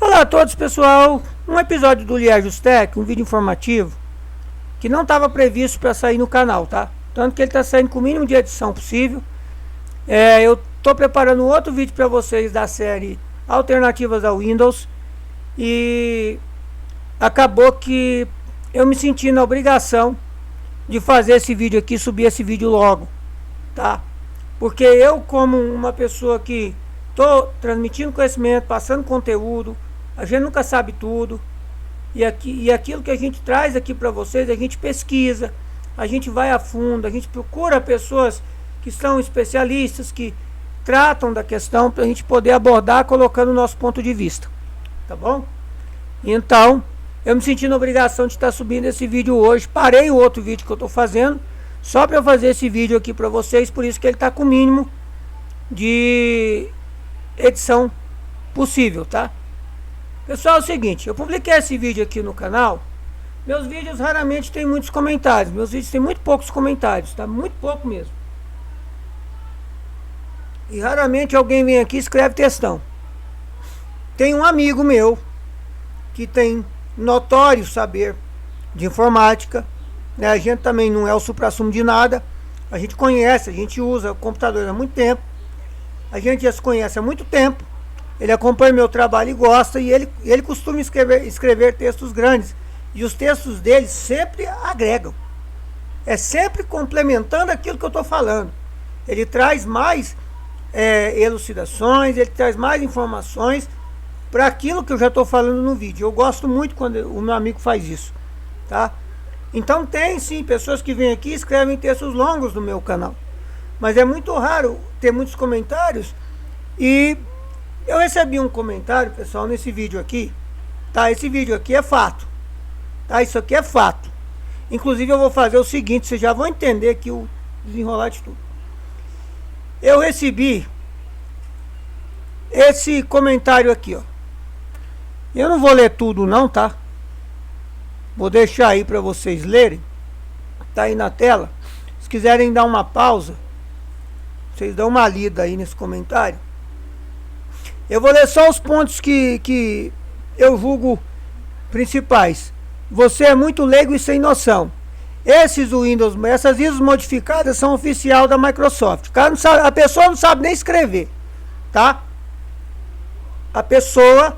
Olá a todos, pessoal. Um episódio do Liejos Tech, um vídeo informativo que não estava previsto para sair no canal, tá? Tanto que ele está saindo com o mínimo de edição possível. Eu estou preparando outro vídeo para vocês da série Alternativas ao Windows e acabou que eu me senti na obrigação de fazer esse vídeo aqui, subir esse vídeo logo, tá? Porque eu, como uma pessoa que estou transmitindo conhecimento, passando conteúdo, a gente nunca sabe tudo. E aquilo que a gente traz aqui para vocês, a gente pesquisa, a gente vai a fundo, a gente procura pessoas que são especialistas, que tratam da questão para a gente poder abordar colocando o nosso ponto de vista. Tá bom? Então, eu me senti na obrigação de estar subindo esse vídeo hoje. Parei o outro vídeo que eu estou fazendo, só para eu fazer esse vídeo aqui para vocês, por isso que ele está com o mínimo de edição possível, tá? Pessoal, é o seguinte, eu publiquei esse vídeo aqui no canal. Meus vídeos raramente tem muitos comentários. Meus vídeos tem muito poucos comentários, tá? Muito pouco mesmo. E raramente alguém vem aqui e escreve textão. Tem um amigo meu que tem notório saber de informática, né? A gente também não é o suprassumo de nada. A gente conhece, a gente usa computadores há muito tempo. A gente já se conhece há muito tempo. Ele acompanha meu trabalho e gosta, e ele costuma escrever textos grandes. E os textos dele sempre agregam. É sempre complementando aquilo que eu estou falando. Ele traz mais elucidações, ele traz mais informações para aquilo que eu já estou falando no vídeo. Eu gosto muito quando o meu amigo faz isso, tá? Então tem sim pessoas que vêm aqui e escrevem textos longos no meu canal. Mas é muito raro ter muitos comentários. E eu recebi um comentário, pessoal, nesse vídeo aqui, tá? Esse vídeo aqui é fato, tá? Isso aqui é fato. Inclusive eu vou fazer o seguinte, vocês já vão entender aqui o desenrolar de tudo. Eu recebi esse comentário aqui, ó. Eu não vou ler tudo não, tá? Vou deixar aí para vocês lerem. Tá aí na tela. Se quiserem dar uma pausa, vocês dão uma lida aí nesse comentário. Eu vou ler só os pontos que eu julgo principais. Você é muito leigo e sem noção. Esses Windows, essas ISOs modificadas são oficial da Microsoft. O cara não sabe, a pessoa não sabe nem escrever, tá? A pessoa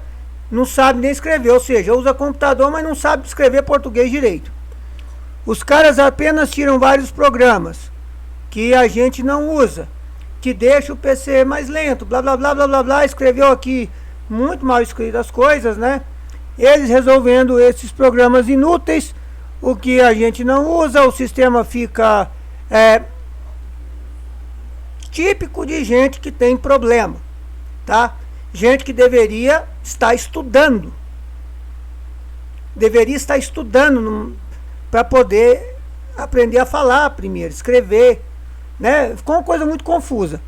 não sabe nem escrever, ou seja, usa computador, mas não sabe escrever português direito. Os caras apenas tiram vários programas que a gente não usa, que deixa o PC mais lento, blá blá blá blá blá blá. Escreveu aqui muito mal escritas as coisas, né? Eles resolvendo esses programas inúteis, o que a gente não usa, o sistema fica típico de gente que tem problema, tá? Gente que deveria estar estudando, para poder aprender a falar primeiro, escrever, né? Ficou uma coisa muito confusa,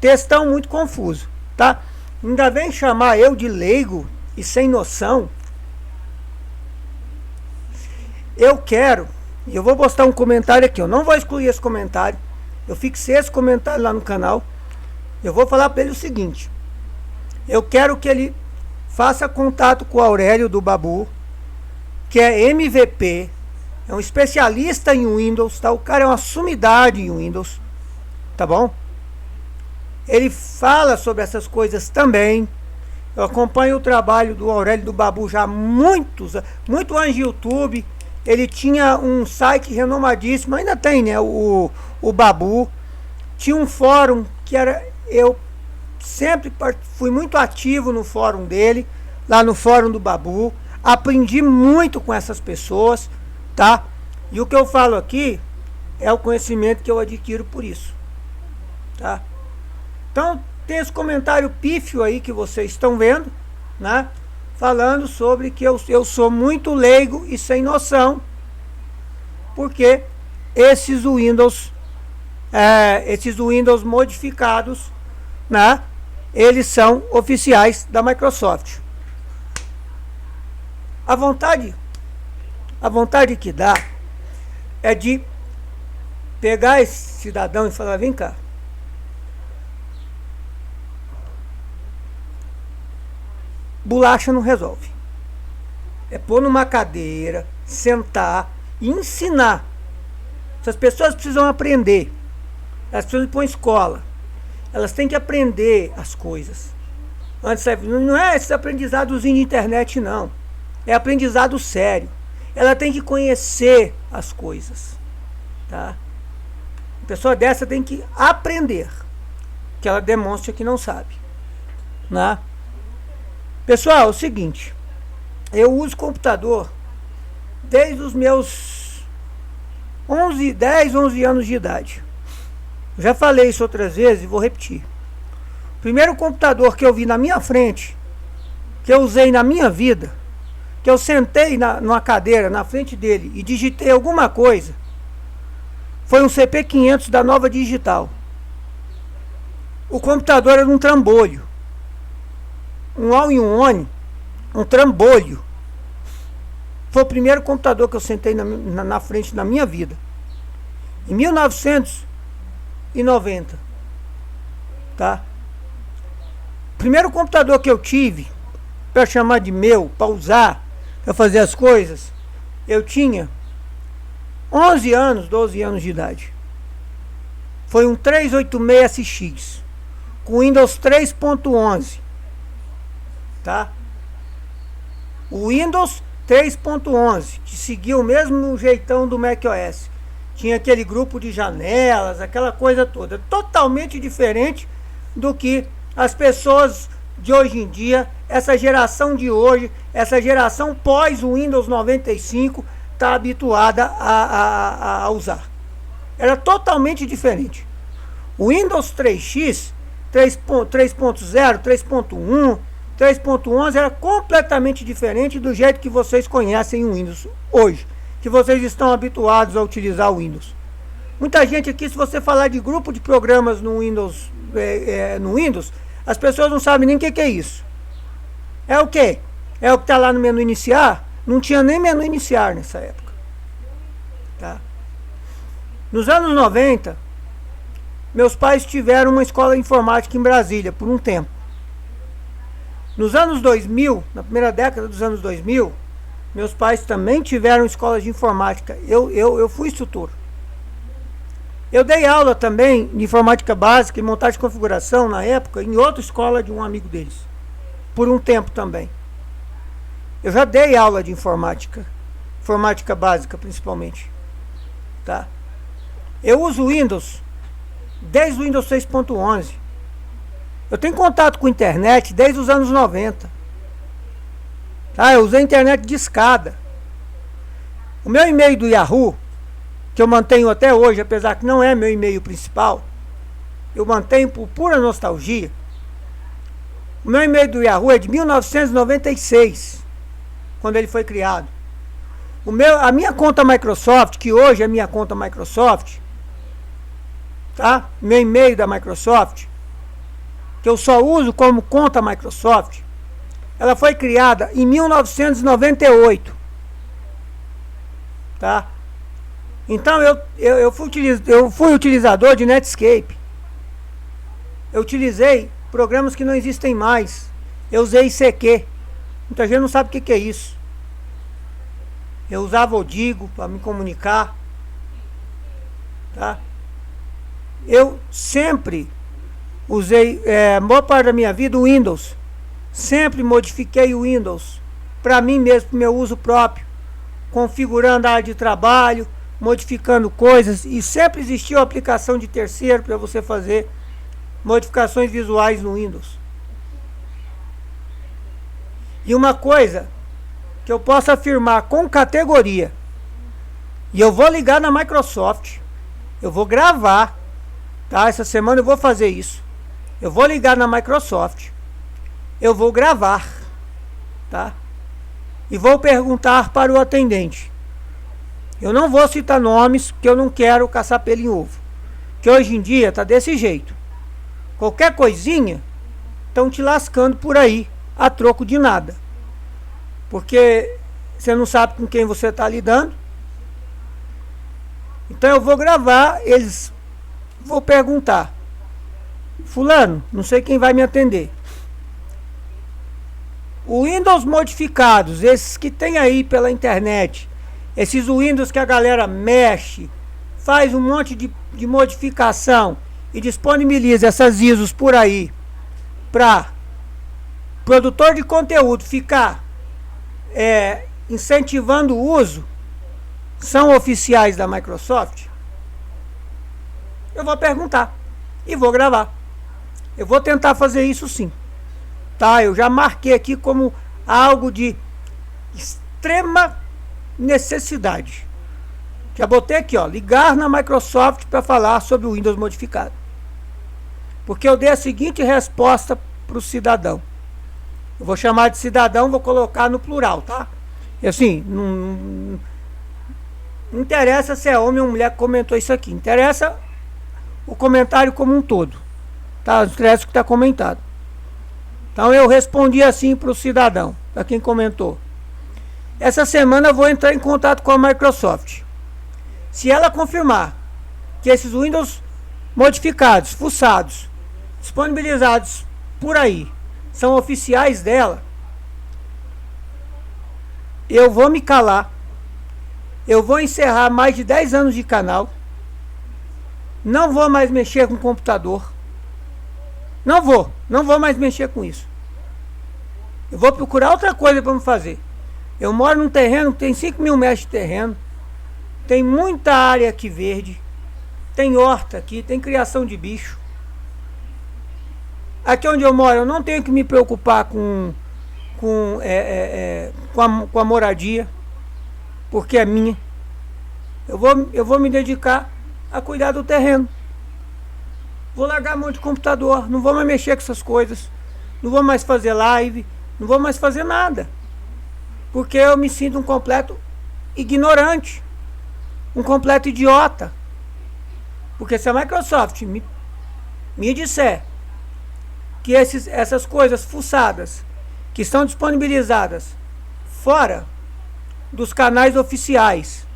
textão muito confuso, tá? Ainda vem chamar eu de leigo e sem noção. Eu vou postar um comentário aqui, eu não vou excluir esse comentário, eu fixei esse comentário lá no canal. Eu vou falar para ele o seguinte: eu quero que ele faça contato com o Aurélio do Babu, que é MVP, é um especialista em Windows, tá? O cara é uma sumidade em Windows, tá bom? Ele fala sobre essas coisas também. Eu acompanho o trabalho do Aurélio do Babu já há muito antes de YouTube. Ele tinha um site renomadíssimo, ainda tem, né? O Babu. Tinha um fórum que era... Eu sempre fui muito ativo no fórum dele, lá no fórum do Babu. Aprendi muito com essas pessoas, tá? E o que eu falo aqui é o conhecimento que eu adquiro por isso, tá? Então, tem esse comentário pífio aí que vocês estão vendo, né? Falando sobre que eu sou muito leigo e sem noção, porque esses Windows modificados, né? Eles são oficiais da Microsoft. A vontade que dá é de pegar esse cidadão e falar: vem cá, bolacha não resolve. É pôr numa cadeira, sentar e ensinar. Essas pessoas precisam aprender. Elas precisam ir para uma escola. Elas têm que aprender as coisas. Antes, não é esse aprendizadozinho de internet, não. É aprendizado sério. Ela tem que conhecer as coisas. Tá? A pessoa dessa tem que aprender. Que ela demonstra que não sabe. Né? Pessoal, é o seguinte. Eu uso computador desde os meus 10, 11 anos de idade. Já falei isso outras vezes e vou repetir. O primeiro computador que eu vi na minha frente, que eu usei na minha vida, que eu sentei numa cadeira na frente dele e digitei alguma coisa, foi um CP500 da Nova Digital. O computador era um trambolho. Um all-in-one, um trambolho. Foi o primeiro computador que eu sentei na frente na minha vida. Em 1990. Tá? O primeiro computador que eu tive, para chamar de meu, para usar, para fazer as coisas, eu tinha 11 anos, 12 anos de idade. Foi um 386SX, com Windows 3.11. Tá? O Windows 3.11, que seguia o mesmo jeitão do macOS. Tinha aquele grupo de janelas, aquela coisa toda. Totalmente diferente do que as pessoas de hoje em dia, essa geração de hoje, essa geração pós o Windows 95, está habituada a usar. Era totalmente diferente. O Windows 3X, 3.0, 3.1, 3.11 era completamente diferente do jeito que vocês conhecem o Windows hoje, que vocês estão habituados a utilizar o Windows. Muita gente aqui, se você falar de grupo de programas no Windows, as pessoas não sabem nem o que é isso. É o quê? É o que está lá no menu iniciar? Não tinha nem menu iniciar nessa época. Tá? Nos anos 90, meus pais tiveram uma escola de informática em Brasília por um tempo. Nos anos 2000, na primeira década dos anos 2000, meus pais também tiveram escolas de informática. Eu fui instrutor. Eu dei aula também de informática básica e montagem de configuração na época em outra escola de um amigo deles. Por um tempo também. Eu já dei aula de informática básica principalmente. Tá? Eu uso Windows desde o Windows 6.11. Eu tenho contato com a internet desde os anos 90. Tá? Eu usei a internet de escada. O meu e-mail do Yahoo, que eu mantenho até hoje, apesar que não é meu e-mail principal, eu mantenho por pura nostalgia. O meu e-mail do Yahoo é de 1996, quando ele foi criado. A minha conta Microsoft, que hoje é minha conta Microsoft, tá? Meu e-mail da Microsoft, que eu só uso como conta Microsoft, ela foi criada em 1998. Tá? Então eu fui utilizador de Netscape. Eu utilizei programas que não existem mais. Eu usei ICQ. Muita gente não sabe o que é isso. Eu usava o Digo para me comunicar. Tá? Eu sempre usei, boa parte da minha vida, o Windows. Sempre modifiquei o Windows para mim mesmo, para o meu uso próprio. Configurando a área de trabalho, modificando coisas. E sempre existiu a aplicação de terceiro para você fazer modificações visuais no Windows. E uma coisa que eu posso afirmar com categoria, e eu vou ligar na Microsoft, eu vou gravar, tá? Essa semana eu vou fazer isso. Eu vou ligar na Microsoft, eu vou gravar, tá? E vou perguntar para o atendente. Eu não vou citar nomes, porque eu não quero caçar pelo em ovo. Que hoje em dia tá desse jeito. Qualquer coisinha, estão te lascando por aí, a troco de nada. Porque você não sabe com quem você está lidando. Então eu vou gravar, vou perguntar. Fulano, não sei quem vai me atender. O Windows modificados, esses que tem aí pela internet, esses Windows que a galera mexe, faz um monte de modificação e disponibiliza essas ISOs por aí para produtor de conteúdo ficar incentivando o uso, são oficiais da Microsoft? Eu vou perguntar e vou gravar. Eu vou tentar fazer isso sim. Tá, eu já marquei aqui como algo de extrema necessidade. Já botei aqui, ó, ligar na Microsoft para falar sobre o Windows modificado. Porque eu dei a seguinte resposta para o cidadão. Eu vou chamar de cidadão, vou colocar no plural, tá? E assim, não interessa se é homem ou mulher que comentou isso aqui. Interessa o comentário como um todo. Tá? Não interessa o que está comentado. Então eu respondi assim para o cidadão, para quem comentou. Essa semana eu vou entrar em contato com a Microsoft. Se ela confirmar que esses Windows modificados, fuçados, disponibilizados por aí, são oficiais dela, eu vou me calar. Eu vou encerrar mais de 10 anos de canal. Não vou mais mexer com computador. Não vou mais mexer com isso. Eu vou procurar outra coisa para me fazer. Eu moro num terreno que tem 5.000 metros de terreno. Tem muita área aqui verde. Tem horta aqui, tem criação de bicho. Aqui onde eu moro, eu não tenho que me preocupar com a moradia, porque é minha. Eu vou me dedicar a cuidar do terreno. Vou largar um monte de computador, não vou mais mexer com essas coisas, não vou mais fazer live, não vou mais fazer nada, porque eu me sinto um completo ignorante, um completo idiota. Porque se a Microsoft me disser que essas coisas fuçadas que estão disponibilizadas fora dos canais oficiais,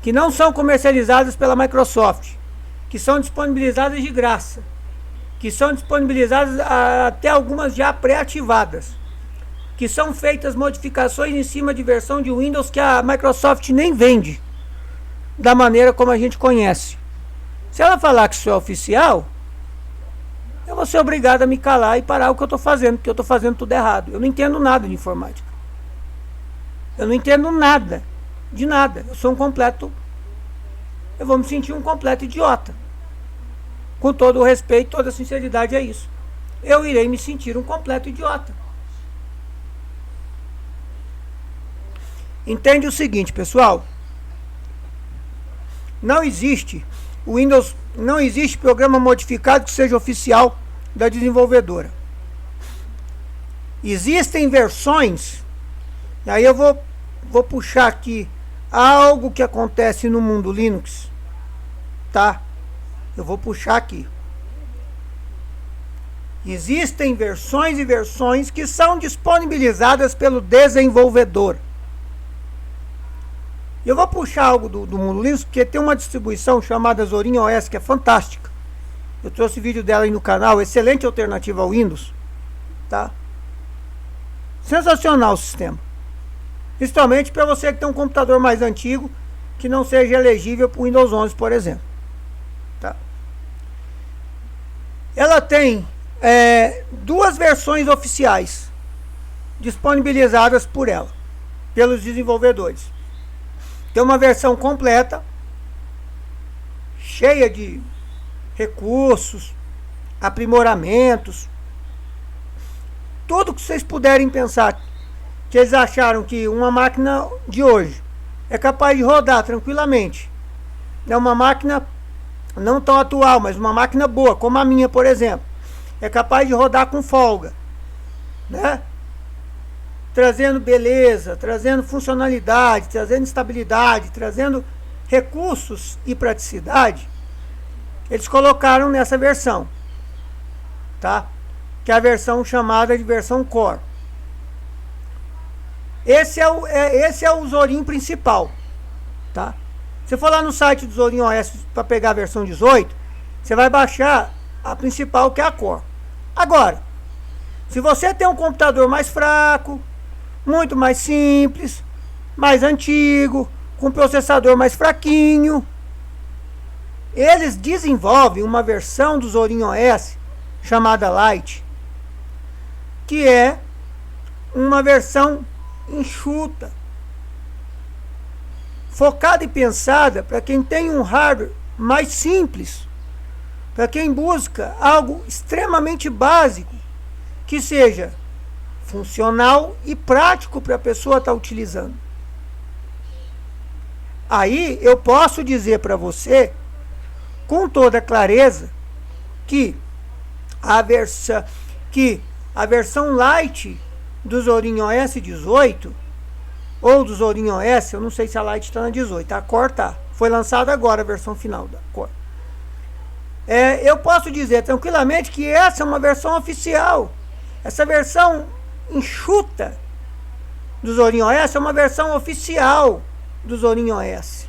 que não são comercializadas pela Microsoft, que são disponibilizadas de graça, que são disponibilizadas até algumas já pré-ativadas, que são feitas modificações em cima de versão de Windows que a Microsoft nem vende da maneira como a gente conhece. Se ela falar que isso é oficial, eu vou ser obrigado a me calar e parar o que eu estou fazendo, porque eu estou fazendo tudo errado. Eu não entendo nada de informática. Eu não entendo nada, de nada. Eu sou um completo... Eu vou me sentir um completo idiota. Com todo o respeito, toda a sinceridade, é isso. Eu irei me sentir um completo idiota. Entende o seguinte, pessoal? Não existe Windows, não existe programa modificado que seja oficial da desenvolvedora. Existem versões, e aí eu vou puxar aqui algo que acontece no mundo Linux, tá? Eu vou puxar aqui. Existem versões e versões que são disponibilizadas pelo desenvolvedor. Eu vou puxar algo do mundo Linux, porque tem uma distribuição chamada Zorin OS, que é fantástica. Eu trouxe vídeo dela aí no canal, excelente alternativa ao Windows, tá? Sensacional o sistema. Principalmente para você que tem um computador mais antigo, que não seja elegível para o Windows 11, por exemplo. Tá? Ela tem duas versões oficiais disponibilizadas por ela, pelos desenvolvedores. Tem uma versão completa, cheia de recursos, aprimoramentos, tudo que vocês puderem pensar, que eles acharam que uma máquina de hoje é capaz de rodar tranquilamente. É uma máquina não tão atual, mas uma máquina boa, como a minha, por exemplo, é capaz de rodar com folga, né? Trazendo beleza, trazendo funcionalidade, trazendo estabilidade, trazendo recursos e praticidade. Eles colocaram nessa versão, tá? Que é a versão chamada de versão Core. Esse é o Zorin principal, tá? Se for lá no site do Zorin OS para pegar a versão 18, você vai baixar a principal, que é a Core. Agora, Se você tem um computador mais fraco, muito mais simples, mais antigo, com processador mais fraquinho, eles desenvolvem uma versão do Zorin OS chamada Lite, que é uma versão enxuta, focada e pensada para quem tem um hardware mais simples, para quem busca algo extremamente básico, que seja funcional e prático para a pessoa estar utilizando. Aí eu posso dizer para você, com toda clareza, que a versão Lite do Zorin OS 18, ou do Zorin OS, eu não sei se a Lite está na 18, a Core tá. Foi lançada agora a versão final da Core. Eu posso dizer tranquilamente que essa é uma versão oficial. Essa versão enxuta do Zorin OS é uma versão oficial do Zorin OS.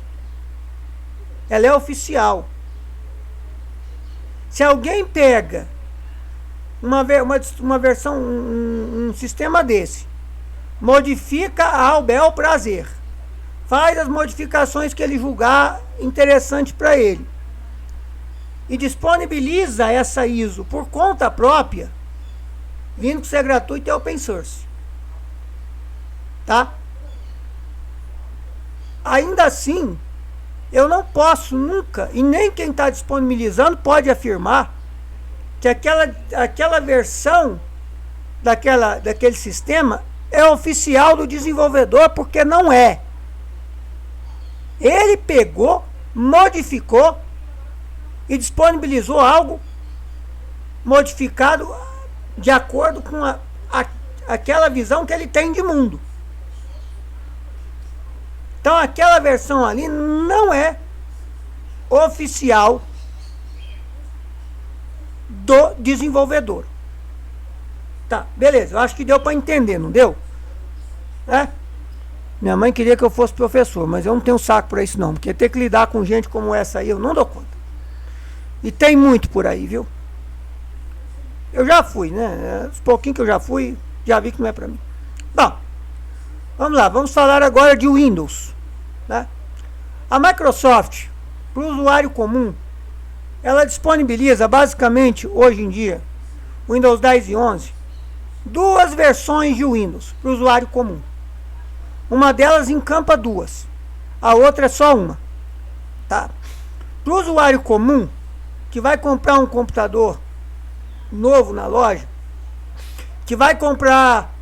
Ela é oficial. Se alguém pega uma versão, um sistema desse, modifica ao bel prazer, faz as modificações que ele julgar interessante para ele e disponibiliza essa ISO por conta própria, vindo que isso é gratuito e é open source, tá? Ainda assim, eu não posso nunca, e nem quem está disponibilizando pode afirmar que aquela versão daquele sistema é oficial do desenvolvedor, porque não é. Ele pegou, modificou e disponibilizou algo modificado de acordo com aquela visão que ele tem de mundo. Então aquela versão ali não é oficial do desenvolvedor. Tá, beleza, eu acho que deu para entender, não deu? Minha mãe queria que eu fosse professor, mas eu não tenho saco para isso não, porque ter que lidar com gente como essa aí, eu não dou conta. E tem muito por aí, viu? Eu já fui, né? Os pouquinhos que eu já fui, já vi que não é para mim. Bom, vamos lá, vamos falar agora de Windows, né? A Microsoft, para o usuário comum, ela disponibiliza basicamente, hoje em dia, Windows 10 e 11, duas versões de Windows para o usuário comum. Uma delas encampa duas, a outra é só uma, tá? Para o usuário comum, que vai comprar um computador novo na loja, que vai comprar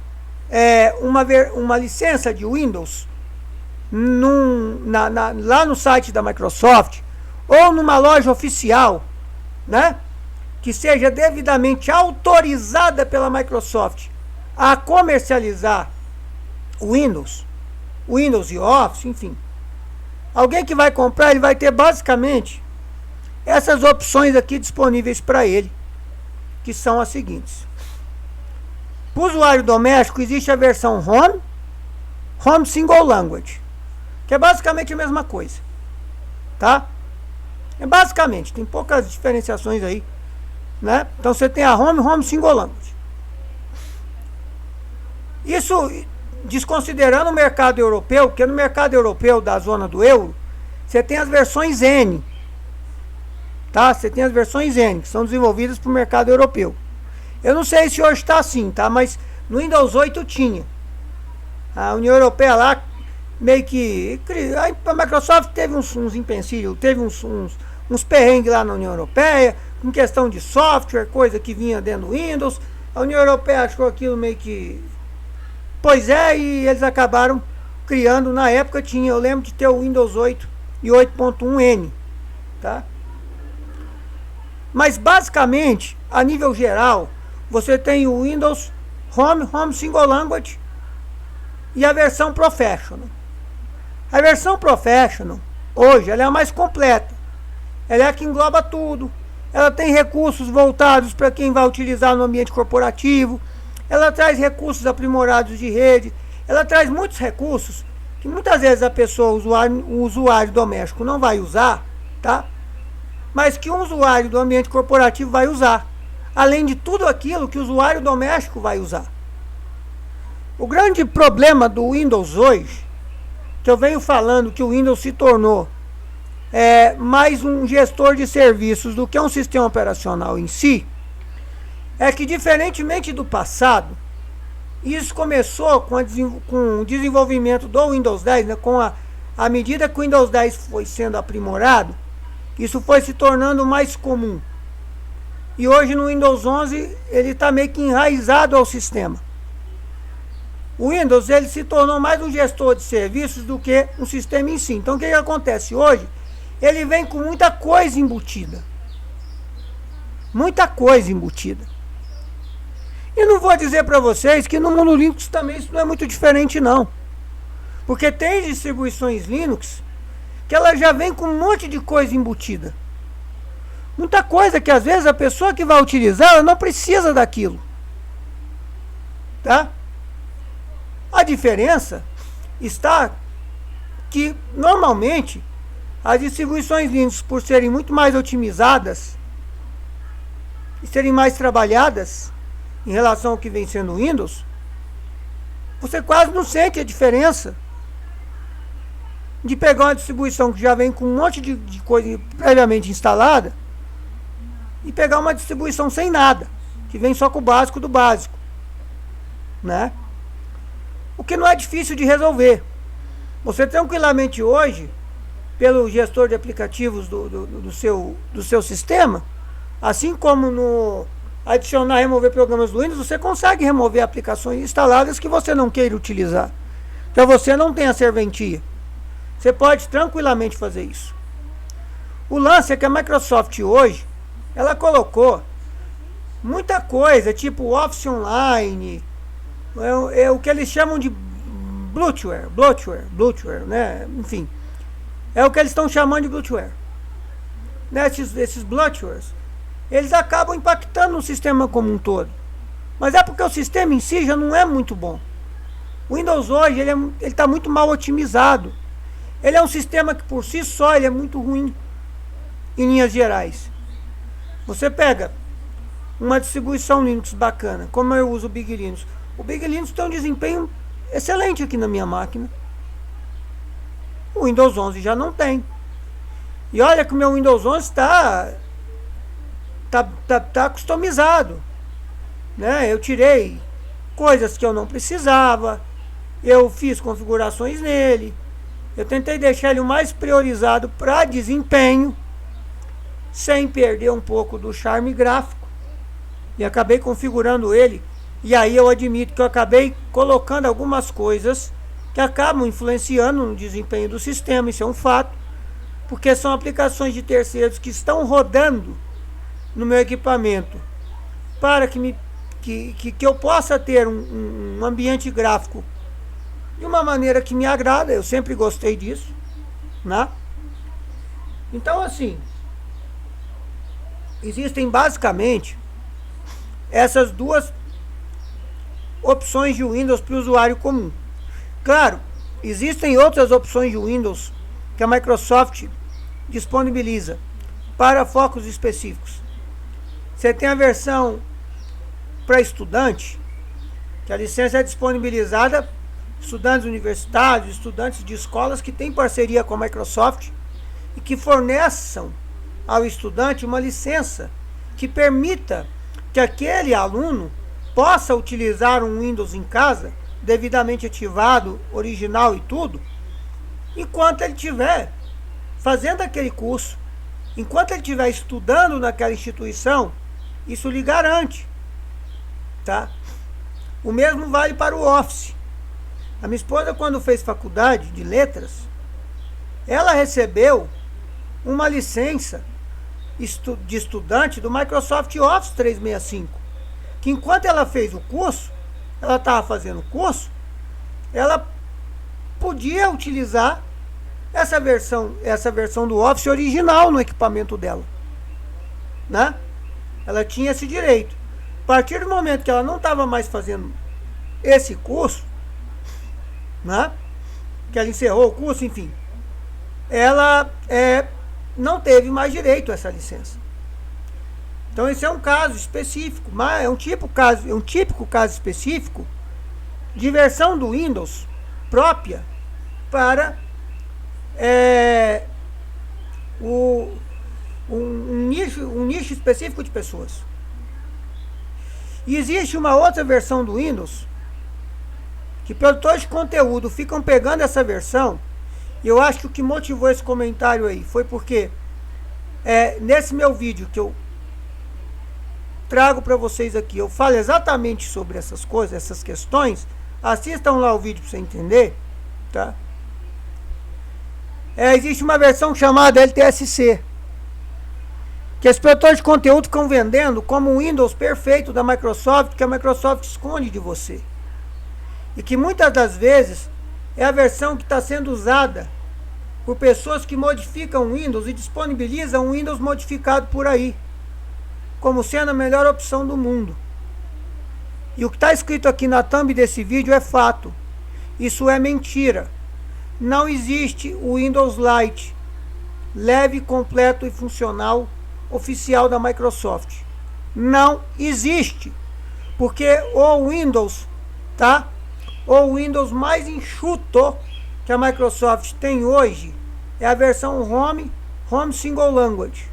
uma licença de Windows lá no site da Microsoft, ou numa loja oficial, né, que seja devidamente autorizada pela Microsoft a comercializar Windows e Office, enfim. Alguém que vai comprar, ele vai ter basicamente essas opções aqui disponíveis para ele, que são as seguintes. Para o usuário doméstico existe a versão Home Single Language, que é basicamente a mesma coisa, tá? Basicamente, tem poucas diferenciações aí, né? Então você tem a Home Single Language. Isso desconsiderando o mercado europeu, porque no mercado europeu da zona do euro, você tem as versões N, tá? Você tem as versões N, que são desenvolvidas para o mercado europeu. Eu não sei se hoje está assim, tá? Mas no Windows 8 tinha. A União Europeia lá, meio que... A Microsoft teve uns empecilhos, teve uns perrengues lá na União Europeia, em questão de software, coisa que vinha dentro do Windows. A União Europeia achou aquilo meio que... Pois é, e eles acabaram criando, na época tinha, eu lembro de ter o Windows 8 e 8.1N, tá? Mas basicamente, a nível geral, você tem o Windows Home Single Language e a versão Professional. A versão Professional, hoje, ela é a mais completa. Ela é a que engloba tudo. Ela tem recursos voltados para quem vai utilizar no ambiente corporativo. Ela traz recursos aprimorados de rede. Ela traz muitos recursos que muitas vezes a pessoa, o usuário doméstico, não vai usar, tá? Mas que um usuário do ambiente corporativo vai usar. além de tudo aquilo que o usuário doméstico vai usar. O grande problema do Windows hoje, que eu venho falando que o Windows se tornou mais um gestor de serviços do que um sistema operacional em si, é que, diferentemente do passado, isso começou com o desenvolvimento do Windows 10, né, à medida que o Windows 10 foi sendo aprimorado, isso foi se tornando mais comum. E hoje no Windows 11 ele está meio que enraizado ao sistema. O Windows ele se tornou mais um gestor de serviços do que um sistema em si. Então o que acontece hoje? Ele vem com muita coisa embutida. Muita coisa embutida. E não vou dizer para vocês que no mundo Linux também isso não é muito diferente não. Porque tem distribuições Linux que ela já vem com um monte de coisa embutida. Muita coisa que às vezes a pessoa que vai utilizar ela não precisa daquilo. Tá? A diferença está que normalmente as distribuições Linux, por serem muito mais otimizadas e serem mais trabalhadas em relação ao que vem sendo o Windows, você quase não sente a diferença de pegar uma distribuição que já vem com um monte de coisa previamente instalada e pegar uma distribuição sem nada, que vem só com o básico do básico, né? O que não é difícil de resolver. Você tranquilamente hoje, pelo gestor de aplicativos do seu sistema, assim como no adicionar e remover programas do Windows, você consegue remover aplicações instaladas que você não queira utilizar. Então você não tem a serventia. Você pode tranquilamente fazer isso. O lance é que a Microsoft hoje, ela colocou muita coisa, tipo Office Online, é o que eles chamam de bloatware, né? Enfim, é o que eles estão chamando de bloatware. Né? Esses bloatwares, eles acabam impactando no sistema como um todo. Mas é porque o sistema em si já não é muito bom. O Windows hoje, ele está muito mal otimizado. Ele é um sistema que por si só ele é muito ruim em linhas gerais. Você pega uma distribuição Linux bacana, como eu uso o Big Linux. O Big Linux tem um desempenho excelente aqui na minha máquina. O Windows 11 já não tem. E olha que o meu Windows 11 está customizado, né? Eu tirei coisas que eu não precisava, eu fiz configurações nele, eu tentei deixar ele o mais priorizado para desempenho, sem perder um pouco do charme gráfico, e acabei configurando ele. E aí eu admito que eu acabei colocando algumas coisas que acabam influenciando no desempenho do sistema, isso é um fato, porque são aplicações de terceiros que estão rodando no meu equipamento para que eu possa ter um ambiente gráfico de uma maneira que me agrada. Eu sempre gostei disso, né? Então, assim, existem basicamente essas duas opções de Windows para o usuário comum. Claro, existem outras opções de Windows que a Microsoft disponibiliza para focos específicos. Você tem a versão para estudante, que a licença é disponibilizada estudantes universitários, estudantes de escolas que têm parceria com a Microsoft e que forneçam ao estudante uma licença que permita que aquele aluno possa utilizar um Windows em casa, devidamente ativado, original e tudo, enquanto ele estiver fazendo aquele curso, enquanto ele estiver estudando naquela instituição. Isso lhe garante, tá? O mesmo vale para o Office. A minha esposa, quando fez faculdade de letras, ela recebeu uma licença de estudante do Microsoft Office 365, que enquanto ela fez o curso, ela estava fazendo o curso, ela podia utilizar essa versão do Office original no equipamento dela, né? Ela tinha esse direito. A partir do momento que ela não estava mais fazendo esse curso, né? Que ela encerrou o curso, enfim, ela não teve mais direito a essa licença. Então esse é um caso específico, mas é um típico caso específico de versão do Windows própria para um nicho específico de pessoas. E existe uma outra versão do Windows que produtores de conteúdo ficam pegando essa versão. E eu acho que o que motivou esse comentário aí foi porque nesse meu vídeo que eu trago para vocês aqui, eu falo exatamente sobre essas coisas, essas questões. Assistam lá o vídeo para você entender, tá? Existe uma versão chamada LTSC, que os produtores de conteúdo ficam vendendo como um Windows perfeito da Microsoft, que a Microsoft esconde de você. E que muitas das vezes é a versão que está sendo usada por pessoas que modificam o Windows e disponibilizam um Windows modificado por aí, como sendo a melhor opção do mundo. E o que está escrito aqui na thumb desse vídeo é fato. Isso é mentira. Não existe o Windows Lite leve, completo e funcional oficial da Microsoft. Não existe. Porque o Windows, tá? O Windows mais enxuto que a Microsoft tem hoje é a versão Home Single Language.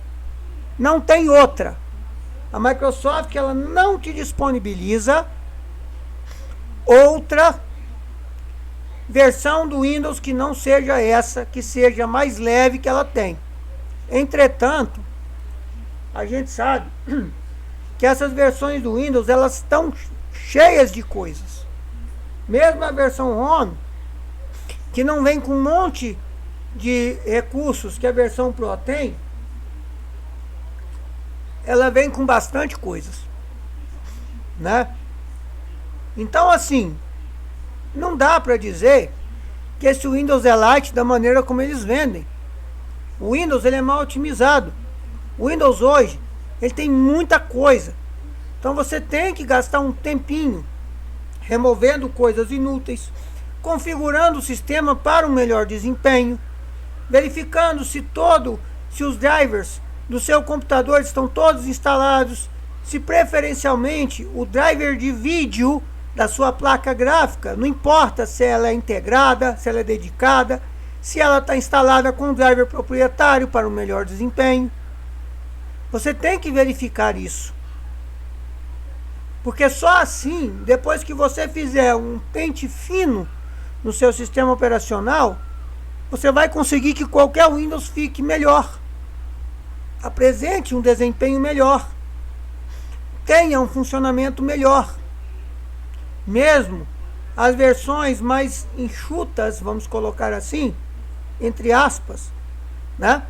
Não tem outra. A Microsoft ela não te disponibiliza outra versão do Windows que não seja essa, que seja mais leve que ela tem. Entretanto, a gente sabe que essas versões do Windows elas estão cheias de coisas. Mesmo a versão Home, que não vem com um monte de recursos que a versão Pro tem, ela vem com bastante coisas, né? Então assim, não dá para dizer que esse Windows é light da maneira como eles vendem. O Windows ele é mal otimizado. O Windows hoje ele tem muita coisa. Então você tem que gastar um tempinho removendo coisas inúteis, configurando o sistema para um melhor desempenho, verificando se os drivers do seu computador estão todos instalados, se preferencialmente o driver de vídeo da sua placa gráfica, não importa se ela é integrada, se ela é dedicada, se ela está instalada com um driver proprietário para um melhor desempenho. Você tem que verificar isso. Porque só assim, depois que você fizer um pente fino no seu sistema operacional, você vai conseguir que qualquer Windows fique melhor, apresente um desempenho melhor, tenha um funcionamento melhor. Mesmo as versões mais enxutas, vamos colocar assim, entre aspas, né,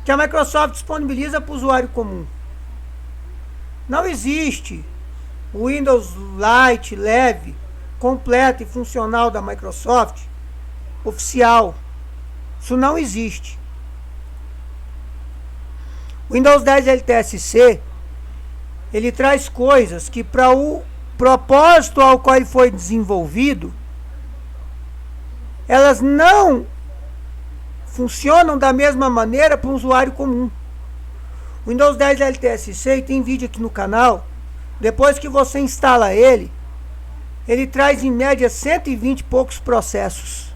que a Microsoft disponibiliza para o usuário comum. Não existe o Windows Lite leve, completo e funcional da Microsoft oficial. Isso não existe. O Windows 10 LTSC ele traz coisas que para o propósito ao qual ele foi desenvolvido, elas não funcionam da mesma maneira para um usuário comum. O Windows 10 LTSC, tem vídeo aqui no canal, depois que você instala ele traz em média 120 e poucos processos,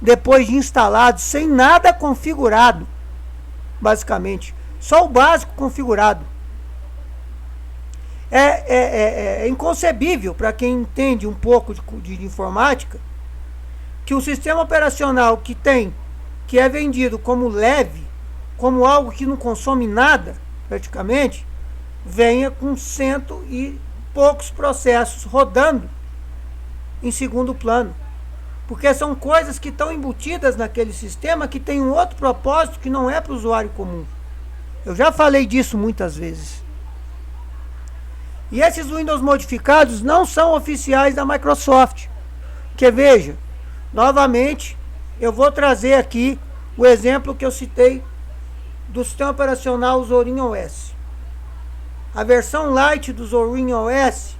depois de instalado, sem nada configurado, basicamente, só o básico configurado. É inconcebível para quem entende um pouco de informática que um sistema operacional que é vendido como leve, como algo que não consome nada praticamente, venha com 100 e poucos processos rodando em segundo plano, porque são coisas que estão embutidas naquele sistema que tem um outro propósito que não é para o usuário comum. Eu já falei disso muitas vezes. E esses Windows modificados não são oficiais da Microsoft. Porque veja, novamente, eu vou trazer aqui o exemplo que eu citei do sistema operacional Zorin OS. A versão Lite do Zorin OS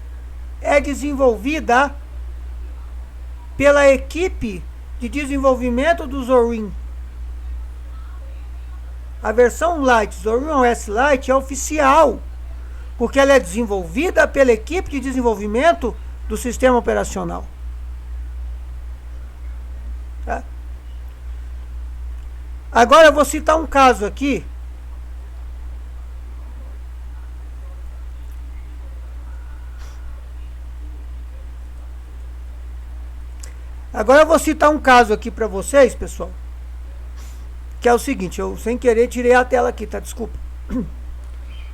é desenvolvida pela equipe de desenvolvimento do Zorin. A versão Lite, Zorin OS Lite, é oficial porque ela é desenvolvida pela equipe de desenvolvimento do sistema operacional. Tá? Agora eu vou citar um caso aqui. Agora eu vou citar um caso aqui para vocês, pessoal. Que é o seguinte, eu sem querer tirei a tela aqui, tá? Desculpa.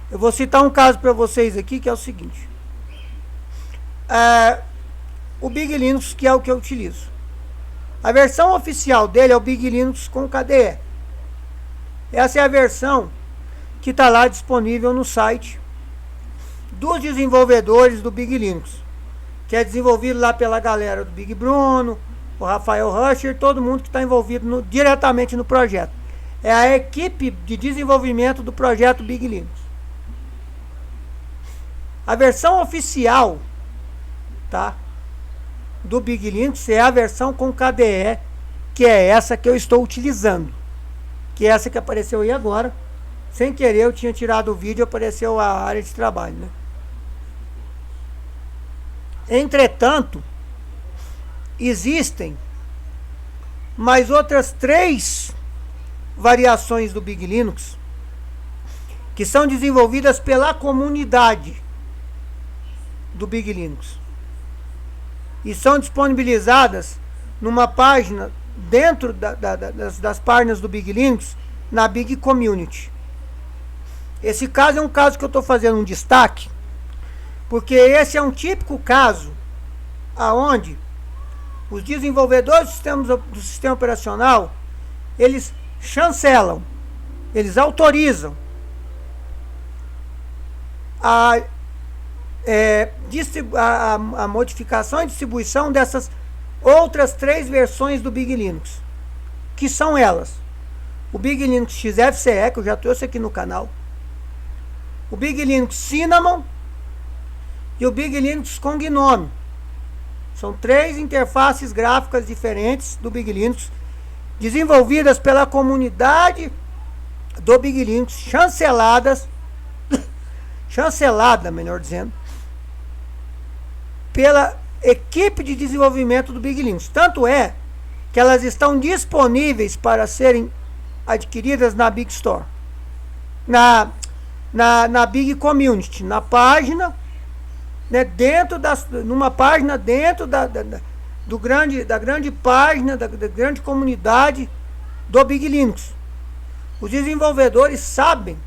Eu vou citar um caso para vocês aqui, que é o seguinte. O Big Linux, que é o que eu utilizo. A versão oficial dele é o Big Linux com KDE. Essa é a versão que está lá disponível no site dos desenvolvedores do Big Linux, que é desenvolvido lá pela galera do Big Bruno, o Rafael Rusher, todo mundo que está envolvido diretamente no projeto. É a equipe de desenvolvimento do projeto Big Linux. A versão oficial, tá, do Big Linux é a versão com KDE, que é essa que eu estou utilizando. Que é essa que apareceu aí agora. Sem querer eu tinha tirado o vídeo e apareceu a área de trabalho, né? Entretanto, existem mais outras 3 variações do Big Linux que são desenvolvidas pela comunidade do Big Linux e são disponibilizadas numa página dentro das páginas do Big Linux, na Big Community. Esse caso é um caso que eu estou fazendo um destaque, porque esse é um típico caso aonde os desenvolvedores do sistema operacional, eles chancelam, eles autorizam a modificação e distribuição dessas outras 3 versões do Big Linux, que são elas: o Big Linux XFCE, que eu já trouxe aqui no canal, o Big Linux Cinnamon e o Big Linux com GNOME. São 3 interfaces gráficas diferentes do Big Linux, desenvolvidas pela comunidade do Big Linux, chancelada, melhor dizendo, pela equipe de desenvolvimento do Big Linux. Tanto é que elas estão disponíveis para serem adquiridas na Big Store, na Big Community, na página, né, numa página dentro da grande página, da grande comunidade do Big Linux. Os desenvolvedores sabem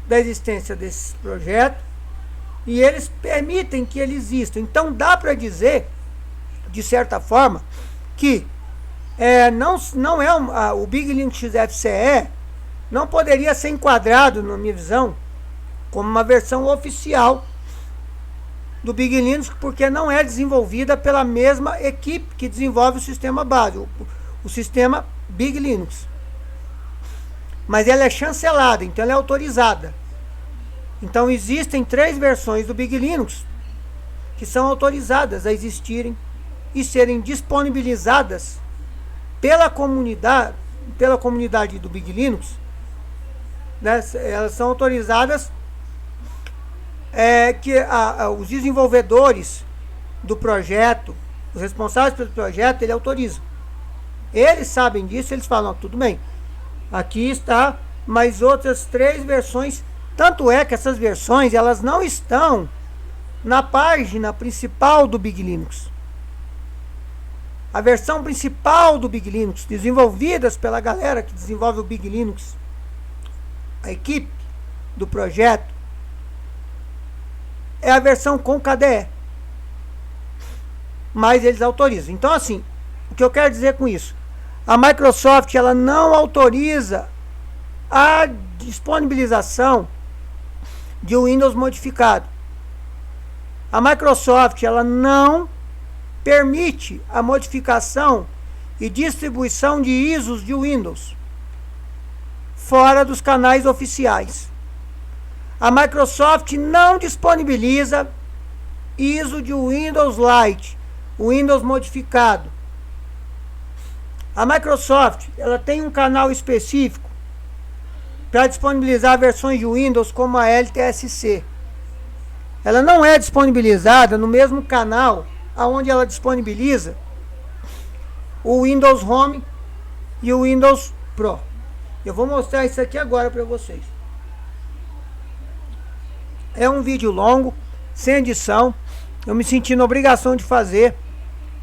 da existência desse projeto e eles permitem que ele exista. Então dá para dizer, de certa forma, que não é o Big Linux XFCE não poderia ser enquadrado, na minha visão, como uma versão oficial do Big Linux, porque não é desenvolvida pela mesma equipe que desenvolve o sistema base, o sistema Big Linux. Mas ela é chancelada, então ela é autorizada. Então existem 3 versões do Big Linux que são autorizadas a existirem e serem disponibilizadas pela comunidade do Big Linux, né? Elas são autorizadas, os desenvolvedores do projeto, os responsáveis pelo projeto, ele autoriza. Eles sabem disso, eles falam, tudo bem, aqui está mais outras 3 versões. Tanto é que essas versões, elas não estão na página principal do Big Linux. A versão principal do Big Linux, desenvolvidas pela galera que desenvolve o Big Linux, a equipe do projeto, é a versão com KDE. Mas eles autorizam. Então, assim, o que eu quero dizer com isso? A Microsoft, ela não autoriza a disponibilização de Windows modificado. A Microsoft, ela não permite a modificação e distribuição de ISOs de Windows fora dos canais oficiais. A Microsoft não disponibiliza ISO de Windows Lite, Windows modificado. A Microsoft, ela tem um canal específico para disponibilizar versões de Windows como a LTSC. ela não é disponibilizada no mesmo canal aonde ela disponibiliza o Windows Home e o Windows Pro. Eu vou mostrar isso aqui agora para vocês. É um vídeo longo, sem edição. Eu me senti na obrigação de fazer.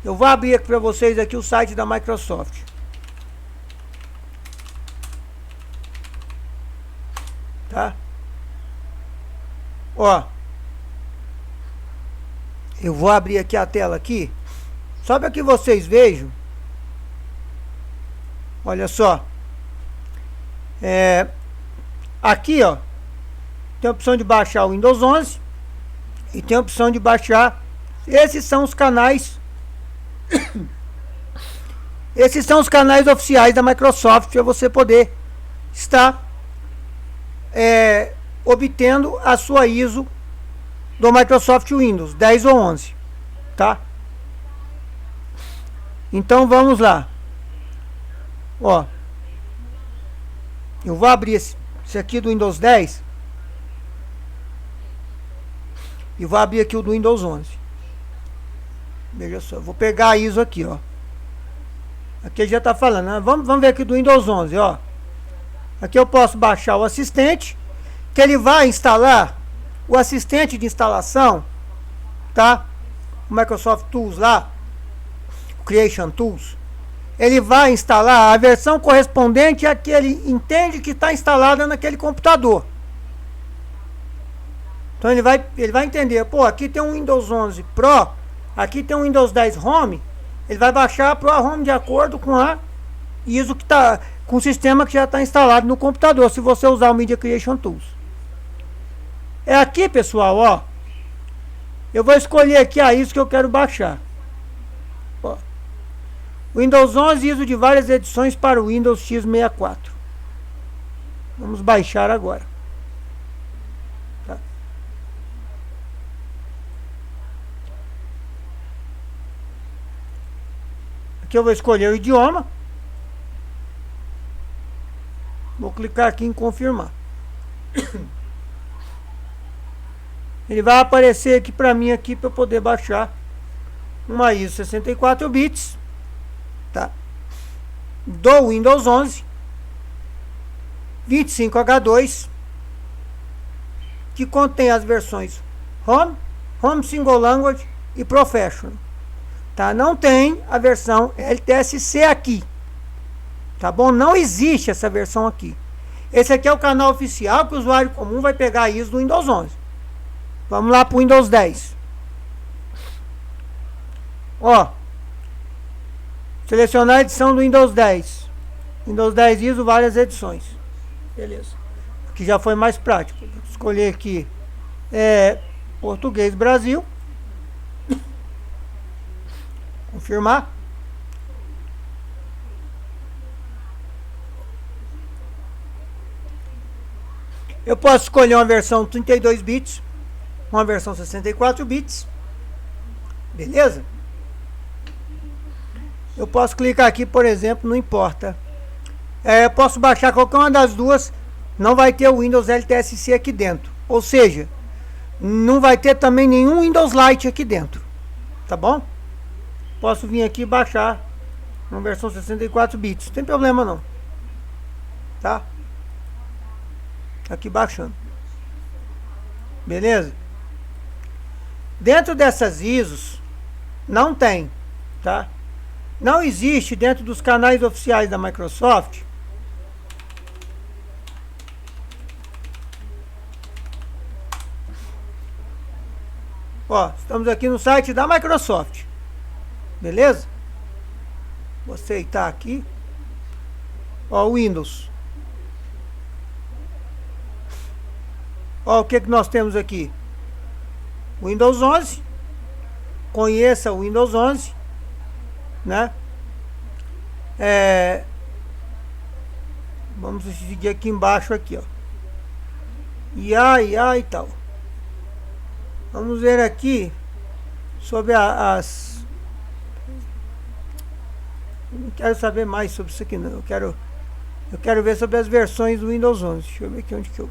Eu vou abrir aqui para vocês aqui o site da Microsoft. Tá? Ó. Eu vou abrir aqui a tela aqui, só para que vocês vejam. Olha só. Aqui, ó, tem a opção de baixar o Windows 11 e tem a opção de baixar. Esses são os canais. Esses são os canais oficiais da Microsoft para você poder estar obtendo a sua ISO do Microsoft Windows 10 ou 11, tá? Então vamos lá. Ó, eu vou abrir esse aqui do Windows 10 e vou abrir aqui o do Windows 11. Veja só, eu vou pegar a ISO aqui, ó. Aqui já tá falando, né? Vamos ver aqui do Windows 11, ó. Aqui eu posso baixar o assistente, que ele vai instalar o assistente de instalação, tá? O Microsoft Tools lá, o Creation Tools. Ele vai instalar a versão correspondente à que ele entende que está instalada naquele computador. Então ele vai entender, pô, aqui tem um Windows 11 Pro, aqui tem um Windows 10 Home. Ele vai baixar a Pro Home de acordo com a ISO que tá, com o sistema que já está instalado no computador, se você usar o Media Creation Tools. É aqui, pessoal, ó. Eu vou escolher aqui a ISO que eu quero baixar. Ó. Windows 11 ISO de várias edições para o Windows x64. Vamos baixar agora. Tá. Aqui eu vou escolher o idioma. Vou clicar aqui em confirmar. Ele vai aparecer aqui para mim aqui para eu poder baixar uma ISO 64 bits, tá? Do Windows 11 25H2, que contém as versões Home, Home Single Language e Professional, tá? Não tem a versão LTSC aqui, tá bom? Não existe essa versão aqui. Esse aqui é o canal oficial que o usuário comum vai pegar a ISO do Windows 11. Vamos lá para o Windows 10. Ó. Selecionar a edição do Windows 10. Windows 10 ISO, várias edições. Beleza. Aqui já foi mais prático. Vou escolher aqui Português Brasil. Confirmar. Eu posso escolher uma versão 32 bits. Uma versão 64 bits. Beleza? Eu posso clicar aqui, por exemplo, não importa. Eu posso baixar qualquer uma das duas. Não vai ter o Windows LTSC aqui dentro. Ou seja, não vai ter também nenhum Windows Lite aqui dentro. Tá bom? Posso vir aqui e baixar uma versão 64 bits. Não tem problema não. Tá? Aqui baixando. Beleza? Dentro dessas ISOs, não tem, tá? Não existe dentro dos canais oficiais da Microsoft ó, estamos aqui no site da Microsoft. Beleza? Vou aceitar aqui. Ó, o Windows. Ó, o que nós temos aqui? Windows 11, conheça o Windows 11, né? Vamos seguir aqui embaixo aqui, ó. IA e tal. Vamos ver aqui sobre as. Não quero saber mais sobre isso aqui não. Eu quero ver sobre as versões do Windows 11. Deixa eu ver aqui onde que eu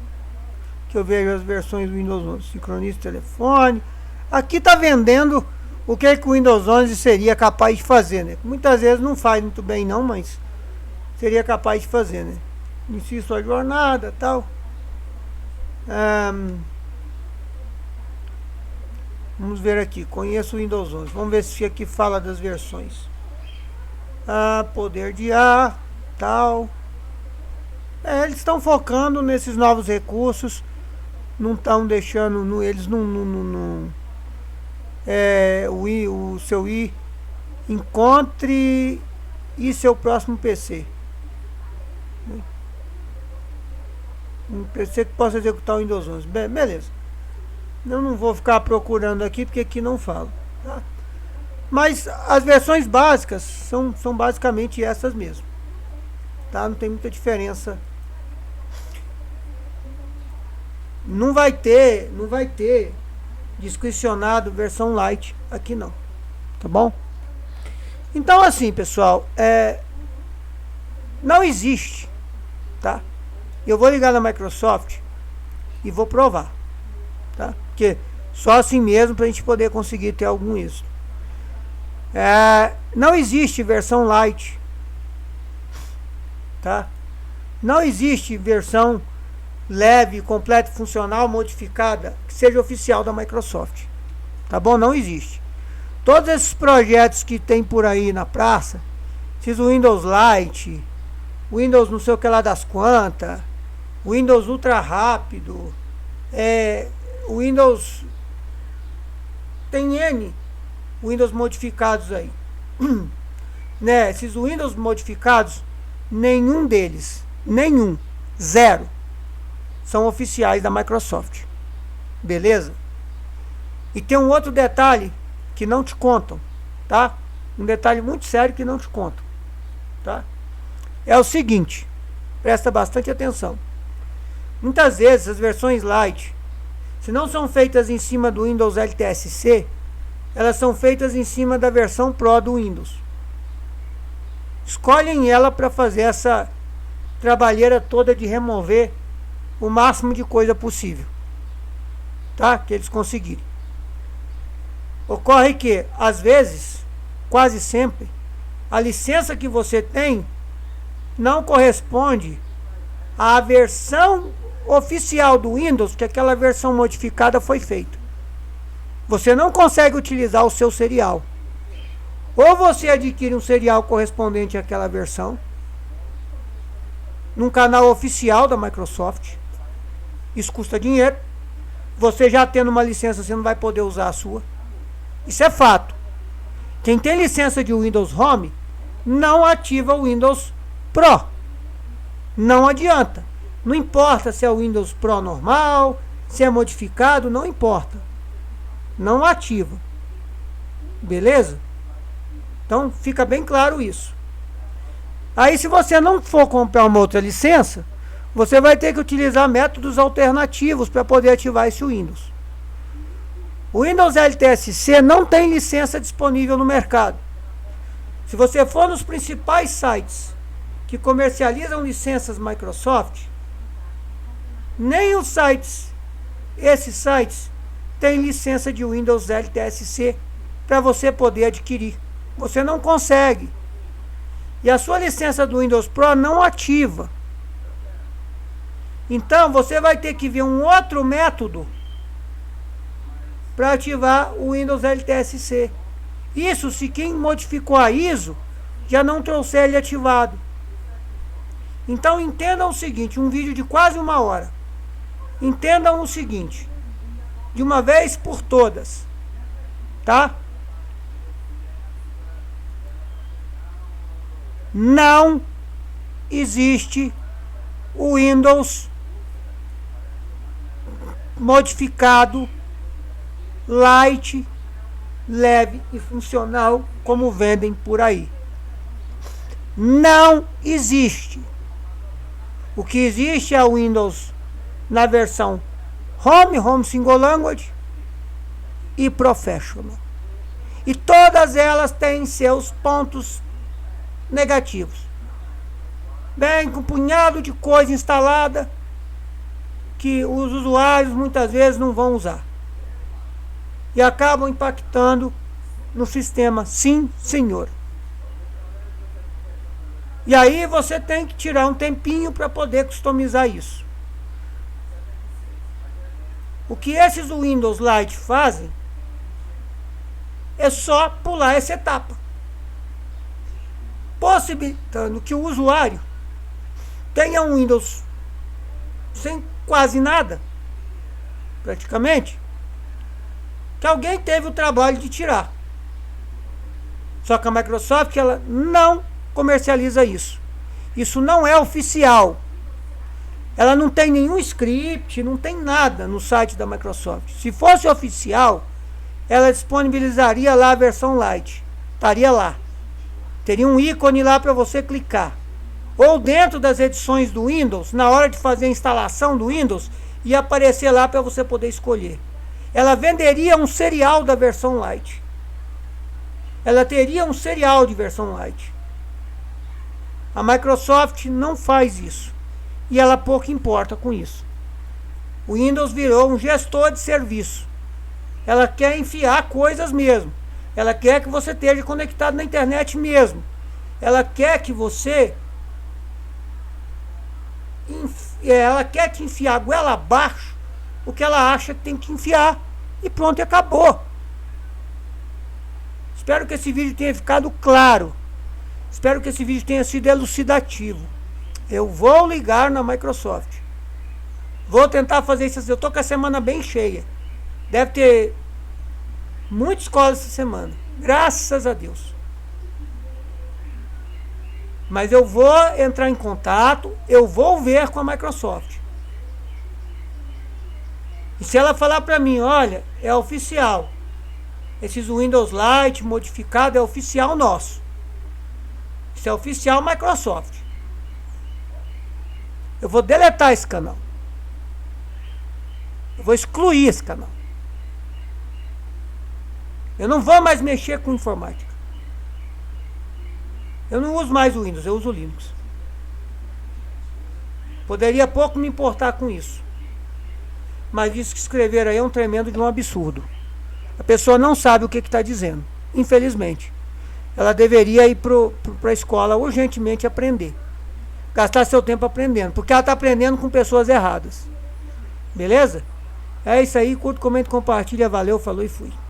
que eu vejo as versões do Windows 11. Sincroniza o telefone. Aqui está vendendo o que o Windows 11 seria capaz de fazer, né? Muitas vezes não faz muito bem não, mas seria capaz de fazer, né? Inicie sua jornada, tal. Vamos ver aqui. Conheço o Windows 11. Vamos ver se aqui fala das versões. Poder de ar, tal. Eles estão focando nesses novos recursos. Não estão deixando, eles o seu encontre e seu próximo PC. Um PC que possa executar o Windows 11. Beleza. Eu não vou ficar procurando aqui, porque aqui não fala. Tá? Mas as versões básicas são basicamente essas mesmo. Tá? Não tem muita diferença. Não vai ter descricionado versão light aqui não. Tá bom? Então assim, pessoal, não existe, tá? Eu vou ligar na Microsoft e vou provar, tá? Porque só assim mesmo pra gente poder conseguir ter algum êxito. Não existe versão light, tá? Não existe versão leve, completa, funcional, modificada, que seja oficial da Microsoft. Tá bom? Não existe. Todos esses projetos que tem por aí na praça, esses Windows Lite, Windows não sei o que lá das quantas, Windows ultra rápido, Windows, tem N Windows modificados aí. Né? Esses Windows modificados, nenhum deles, zero, são oficiais da Microsoft. Beleza? E tem um outro detalhe que não te contam, tá? Um detalhe muito sério que não te contam, tá? É o seguinte, presta bastante atenção. Muitas vezes as versões Lite, se não são feitas em cima do Windows LTSC, elas são feitas em cima da versão Pro do Windows. Escolhem ela para fazer essa trabalheira toda de remover o máximo de coisa possível, tá? Que eles conseguirem. Ocorre que, às vezes, quase sempre, a licença que você tem não corresponde à versão oficial do Windows que aquela versão modificada foi feita. Você não consegue utilizar o seu serial. Ou você adquire um serial correspondente àquela versão num canal oficial da Microsoft. Isso custa dinheiro. Você já tendo uma licença, você não vai poder usar a sua. Isso é fato. Quem tem licença de Windows Home não ativa o Windows Pro. Não adianta. Não importa se é o Windows Pro normal, se é modificado, não importa. Não ativa. Beleza? Então fica bem claro isso. Aí se você não for comprar uma outra licença, você vai ter que utilizar métodos alternativos para poder ativar esse Windows. O Windows LTSC não tem licença disponível no mercado. Se você for nos principais sites que comercializam licenças Microsoft, nem os sites, esses sites, têm licença de Windows LTSC para você poder adquirir. Você não consegue. E a sua licença do Windows Pro não ativa. Então você vai ter que ver um outro método para ativar o Windows LTSC. Isso se quem modificou a ISO já não trouxer ele ativado. Então entendam o seguinte, um vídeo de quase 1 hora. Entendam o seguinte, de uma vez por todas, tá? Não existe o Windows modificado, light, leve e funcional como vendem por aí. Não existe. O que existe é o Windows na versão Home Single Language e Professional. E todas elas têm seus pontos negativos. Bem, com um punhado de coisa instalada que os usuários muitas vezes não vão usar. E acabam impactando no sistema, sim, senhor. E aí você tem que tirar um tempinho para poder customizar isso. O que esses Windows Lite fazem é só pular essa etapa, possibilitando que o usuário tenha um Windows sem quase nada, praticamente, que alguém teve o trabalho de tirar. Só que a Microsoft, ela não comercializa isso. Isso não é oficial. Ela não tem nenhum script, não tem nada no site da Microsoft. Se fosse oficial, ela disponibilizaria lá a versão Lite. Estaria lá. Teria um ícone lá para você clicar. Ou dentro das edições do Windows, na hora de fazer a instalação do Windows, ia aparecer lá para você poder escolher. Ela venderia um serial da versão Lite. Ela teria um serial de versão Lite. A Microsoft não faz isso. E ela pouco importa com isso. O Windows virou um gestor de serviço. Ela quer enfiar coisas mesmo. Ela quer que você esteja conectado na internet mesmo. Ela quer que você... Ela quer te enfiar goela abaixo o que ela acha que tem que enfiar. E pronto, e acabou. Espero que esse vídeo tenha ficado claro. Espero que esse vídeo tenha sido elucidativo. Eu vou ligar na Microsoft. Vou tentar fazer isso. Eu estou com a semana bem cheia. Deve ter muita escola essa semana. Graças a Deus. Mas eu vou entrar em contato. Eu vou ver com a Microsoft. E se ela falar para mim, olha, é oficial. Esses Windows Lite modificado é oficial nosso. Isso é oficial Microsoft. Eu vou deletar esse canal. Eu vou excluir esse canal. Eu não vou mais mexer com informática. Eu não uso mais o Windows, eu uso o Linux. Poderia pouco me importar com isso. Mas isso que escreveram aí é um tremendo de um absurdo. A pessoa não sabe o que está dizendo. Infelizmente. Ela deveria ir para a escola urgentemente aprender. Gastar seu tempo aprendendo. Porque ela está aprendendo com pessoas erradas. Beleza? É isso aí. Curta, comenta, compartilha. Valeu, falou e fui.